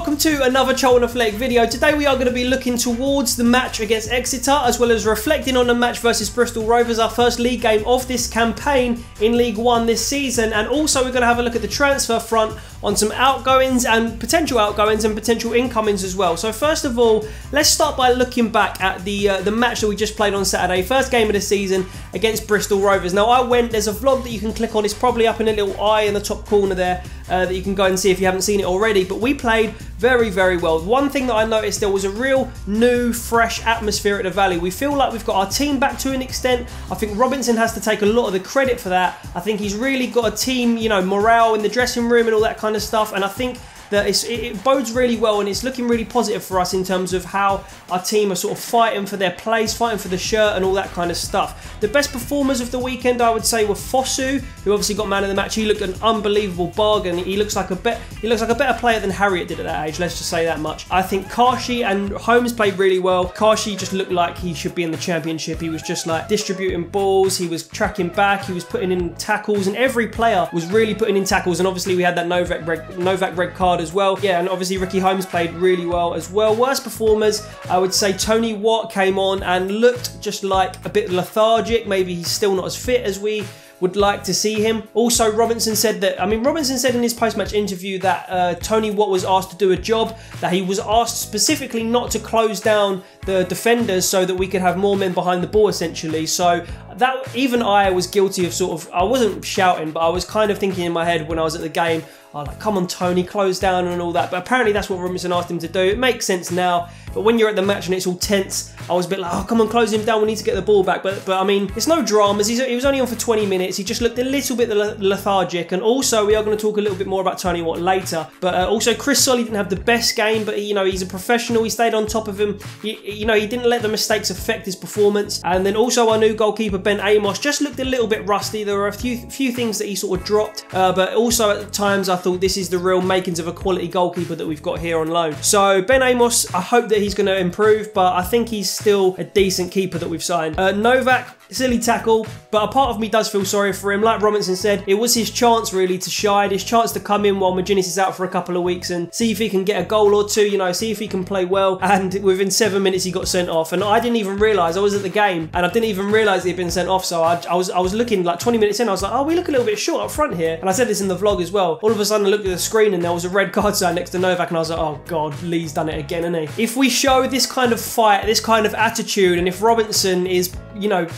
welcome to another Charlton Athletic video. Today we are going to be looking towards the match against Exeter, as well as reflecting on the match versus Bristol Rovers, our first league game of this campaign in League One this season. And also we're going to have a look at the transfer front on some outgoings and potential incomings as well. So first of all, let's start by looking back at the match that we just played on Saturday, first game of the season against Bristol Rovers. Now there's a vlog that you can click on, it's probably up in a little eye in the top corner there, that you can go and see if you haven't seen it already. But we played very, very well. One thing that I noticed, there was a real new, fresh atmosphere at the Valley. We feel like we've got our team back to an extent. I think Robinson has to take a lot of the credit for that. I think he's really got a team, you know, morale in the dressing room and all that kind of stuff. And I think that it bodes really well, and it's looking really positive for us in terms of how our team are sort of fighting for their place, fighting for the shirt and all that kind of stuff. The best performers of the weekend, I would say, were Fosu, who obviously got man of the match. He looked an unbelievable bargain. He looks like a better player than Harriet did at that age, let's just say that much. I think Kashi and Holmes played really well. Kashi just looked like he should be in the Championship. He was just like distributing balls, he was tracking back, he was putting in tackles, and every player was really putting in tackles. And obviously we had that Novak red card as well. Yeah, and obviously Ricky Holmes played really well as well. Worst performers, I would say Tony Watt came on and looked just like a bit lethargic. Maybe he's still not as fit as we would like to see him. Also, Robinson said in his post-match interview that Tony Watt was asked to do a job, that he was asked specifically not to close down the defenders so that we could have more men behind the ball, essentially. So that, even I was guilty of I wasn't shouting, but I was kind of thinking in my head when I was at the game, oh, like, come on Tony, close down and all that. But apparently that's what Robinson asked him to do. It makes sense now, but when you're at the match and it's all tense, I was a bit like, oh, come on, close him down, we need to get the ball back. But I mean, it's no dramas. He was only on for 20 minutes. He just looked a little bit lethargic. And also, we are going to talk a little bit more about Tony Watt later. But also, Chris Solly didn't have the best game, but he's a professional. He stayed on top of him. He didn't let the mistakes affect his performance. And then also our new goalkeeper, Ben Amos, just looked a little bit rusty. There were a few things that he sort of dropped. But also at times, I thought this is the real makings of a quality goalkeeper that we've got here on loan. So Ben Amos, I hope that he's going to improve, but I think he's still a decent keeper that we've signed. Novak, silly tackle, but a part of me does feel sorry for him. Like Robinson said, it was his chance really to shine, his chance to come in while McGuinness is out for a couple of weeks and see if he can get a goal or two, see if he can play well. And within 7 minutes he got sent off, and I didn't even realise. I was at the game and I didn't even realise he'd been sent off. So I was looking like 20 minutes in, I was like, oh, we look a little bit short up front here. And I said this in the vlog as well. All of a sudden I looked at the screen and there was a red card sign next to Novak, and I was like, oh God, Lee's done it again, hasn't he? If we show this kind of fight, this kind of attitude, and if Robinson is,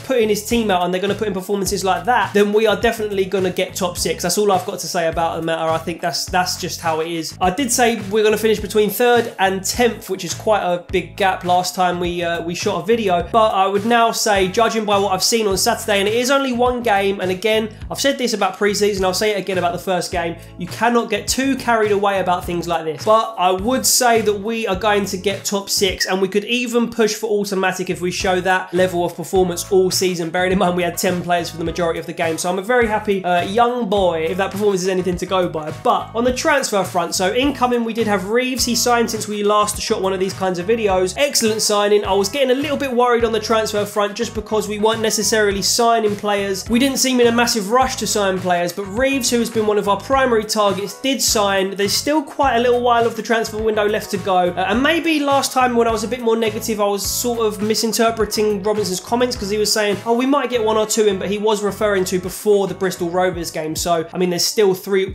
putting his team out and they're going to put in performances like that, then we are definitely going to get top 6. That's all I've got to say about the matter. I think that's just how it is. I did say we're going to finish between 3rd and 10th, which is quite a big gap last time we shot a video. But I would now say, judging by what I've seen on Saturday, and it is only one game, and again, I've said this about pre-season, I'll say it again about the first game, you cannot get too carried away about things like this. But I would say that we are going to get top 6, and we could even push for automatic if we show that level of performance all season, bearing in mind we had 10 players for the majority of the game. So I'm a very happy young boy if that performance is anything to go by. But on the transfer front, so incoming, we did have Reeves. He signed since we last shot one of these kinds of videos. Excellent signing. I was getting a little bit worried on the transfer front just because we weren't necessarily signing players. We didn't seem in a massive rush to sign players, but Reeves, who has been one of our primary targets, did sign. There's still quite a little while of the transfer window left to go, and maybe last time when I was a bit more negative, I was sort of misinterpreting Robinson's comments, because he was saying, oh, we might get 1 or 2 in, but he was referring to before the Bristol Rovers game. So I mean, there's still 3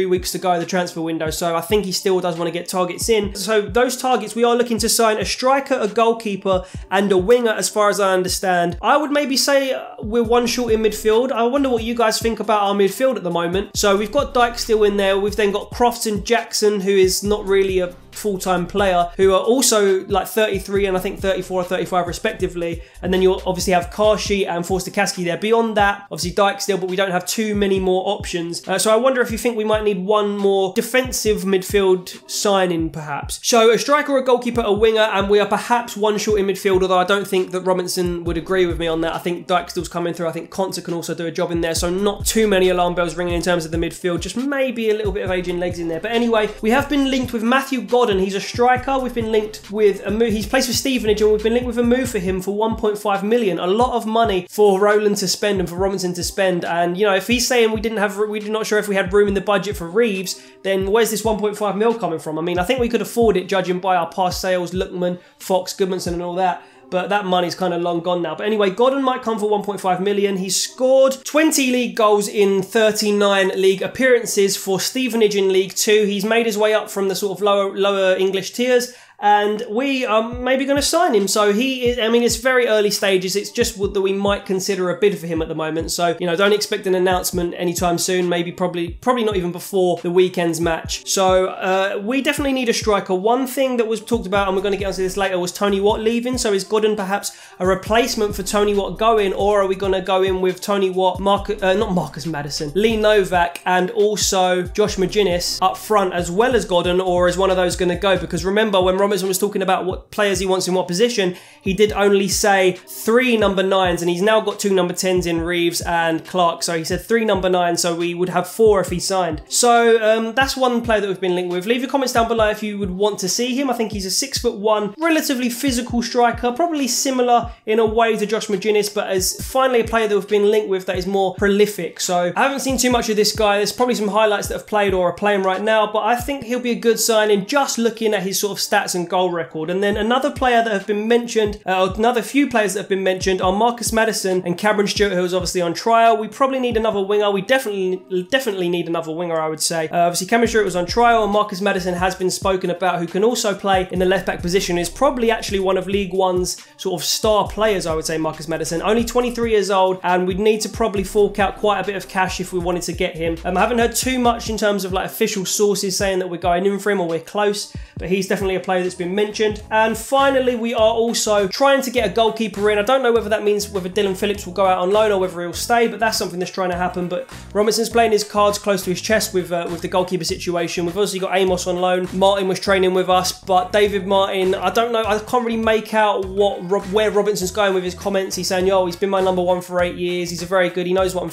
weeks to go the transfer window, so I think he still does want to get targets in. So those targets, we are looking to sign a striker, a goalkeeper and a winger, as far as I understand. I would maybe say we're 1 short in midfield. I wonder what you guys think about our midfield at the moment. So we've got Dyke still in there. We've then got Crofts and Jackson, who is not really a full-time player, who are also like 33 and I think 34 or 35 respectively. And then you'll obviously have Kashi and Forster-Caskey there. Beyond that, obviously Dyke still, but we don't have too many more options. So I wonder if you think we might need 1 more defensive midfield signing perhaps. So a striker, a goalkeeper, a winger, and we are perhaps 1 short in midfield, although I don't think that Robinson would agree with me on that. I think Dyke still's coming through. I think Conter can also do a job in there, so not too many alarm bells ringing in terms of the midfield, just maybe a little bit of aging legs in there. But anyway, we have been linked with Matthew Godden. He's a striker. We've been linked with a move. He's placed for Stevenage, and we've been linked with a move for him for 1.5 million. A lot of money money for Roland to spend and for Robinson to spend. And, you know, if he's saying we're not sure if we had room in the budget for Reeves, then where's this 1.5 mil coming from? I mean, I think we could afford it judging by our past sales, Lookman, Fox, Goodmanson and all that. But that money's kind of long gone now. But anyway, Godden might come for 1.5 million. He's scored 20 league goals in 39 league appearances for Stevenage in League 2. He's made his way up from the sort of lower English tiers. And we are maybe going to sign him. So he is, I mean, it's very early stages. It's just that we might consider a bid for him at the moment. So, you know, don't expect an announcement anytime soon. Maybe probably not even before the weekend's match. So we definitely need a striker. One thing that was talked about, and we're going to get onto this later, was Tony Watt leaving. So is Godden perhaps a replacement for Tony Watt going, or are we going to go in with Tony Watt, not Marcus Maddison, Lee Novak, and also Josh McGuinness up front as well as Godden, or is one of those going to go? Because remember, when Robinson was talking about what players he wants in what position, he did only say 3 number 9s, and he's now got 2 number 10s in Reeves and Clark. So he said 3 number 9s, so we would have 4 if he signed. So that's one player that we've been linked with. Leave your comments down below if you would want to see him. I think he's a 6'1", relatively physical striker, probably similar in a way to Josh McGuinness, but as finally a player that we've been linked with that is more prolific. So I haven't seen too much of this guy. There's probably some highlights that have played or are playing right now, but I think he'll be a good signing just looking at his sort of stats and goal record. And then another player that have been mentioned, another few players that have been mentioned are Marcus Maddison and Cameron Stewart, who is obviously on trial. We probably need another winger. We definitely need another winger, I would say. Obviously Cameron Stewart was on trial, and Marcus Maddison has been spoken about, who can also play in the left back position. Is probably actually one of League One's sort of star players, I would say, Marcus Maddison. Only 23 years old, and we'd need to probably fork out quite a bit of cash if we wanted to get him. I haven't heard too much in terms of like official sources saying that we're going in for him or we're close, but he's definitely a player that's been mentioned. And finally, we are also trying to get a goalkeeper in. I don't know whether that means whether Dylan Phillips will go out on loan or whether he'll stay, but that's something that's trying to happen. But Robinson's playing his cards close to his chest with the goalkeeper situation. We've obviously got Amos on loan. Martin was training with us, but David Martin, I don't know, I can't really make out where Robinson's going with his comments. He's saying, yo, he's been my number 1 for 8 years. He's a very good, he knows what I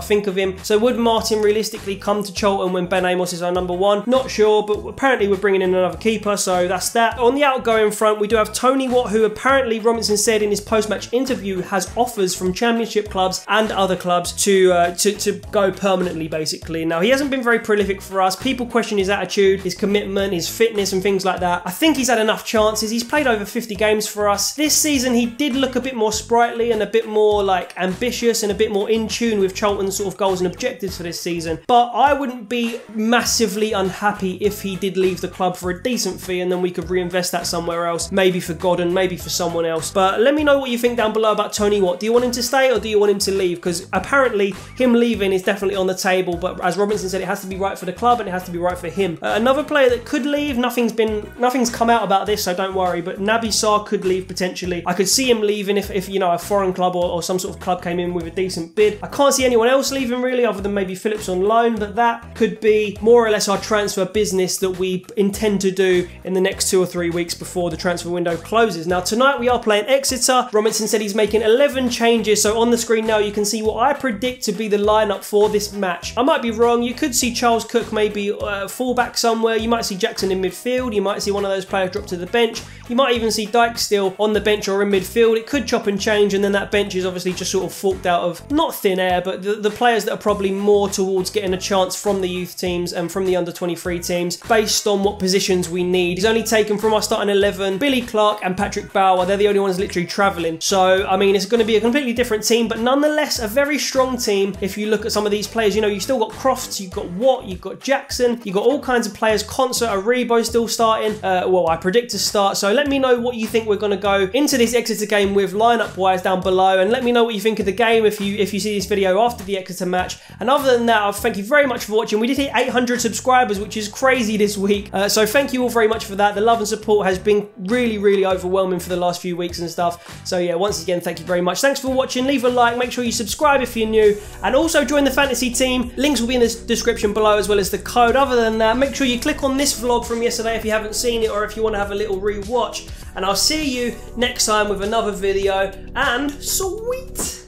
think of him. So would Martin realistically come to Charlton when Ben Amos is our number 1? Not sure, but apparently we're bringing in another keeper, so that's that. On the outgoing front, we do have Tony Watt, who apparently Robinson said in his post-match interview has offers from Championship clubs and other clubs to go permanently, basically. Now, he hasn't been very prolific for us. People question his attitude, his commitment, his fitness and things like that. I think he's had enough chances. He's played over 50 games for us. This season, he did look a bit more sprightly and a bit more like ambitious and a bit more in tune with Charlton's sort of goals and objectives for this season. But I wouldn't be massively unhappy if he did leave the club for a decent fee, and then we could reinvest that somewhere else, maybe for Godden, maybe for someone else. But let me know what you think down below about Tony Watt. Do you want him to stay or do you want him to leave? Because apparently him leaving is definitely on the table, but as Robinson said, it has to be right for the club and it has to be right for him. Another player that could leave, nothing's come out about this, so don't worry, but Naby Sarr could leave potentially. I could see him leaving if you know, a foreign club or some sort of club came in with a decent bid. I can't see anyone else leaving really, other than maybe Phillips on loan, but that could be more or less our transfer business that we intend to do in the next 2 or 3 weeks before the transfer window closes. Now tonight we are playing Exeter. Robinson said he's making 11 changes, so on the screen now you can see what I predict to be the lineup for this match. I might be wrong. You could see Charles Cook maybe fullback somewhere. You might see Jackson in midfield. You might see one of those players drop to the bench. You might even see Dyke still on the bench or in midfield. It could chop and change, and then that bench is obviously just sort of forked out of, not thin air, but the players that are probably more towards getting a chance from the youth teams and from the under-23 teams based on what positions we need. He's only taken from our starting 11 Billy Clark and Patrick Bauer. They're the only ones literally travelling. So, I mean, it's going to be a completely different team, but nonetheless, a very strong team. If you look at some of these players, you know, you've still got Crofts, you've got Watt, you've got Jackson, you've got all kinds of players. Concert, Aribo still starting. Well, I predict to start. So let me know what you think we're going to go into this Exeter game with lineup-wise down below, and let me know what you think of the game if you see this video after the Exeter match. And other than that, I'll thank you very much for watching. We did hit 800 subscribers, which is crazy this week. So thank you all very much for that. The love and support has been really, really overwhelming for the last few weeks and stuff. So yeah, once again, thank you very much. Thanks for watching. Leave a like. Make sure you subscribe if you're new, and also join the fantasy team. Links will be in the description below, as well as the code. Other than that, make sure you click on this vlog from yesterday if you haven't seen it, or if you want to have a little re-watch. And I'll see you next time with another video, and sweet!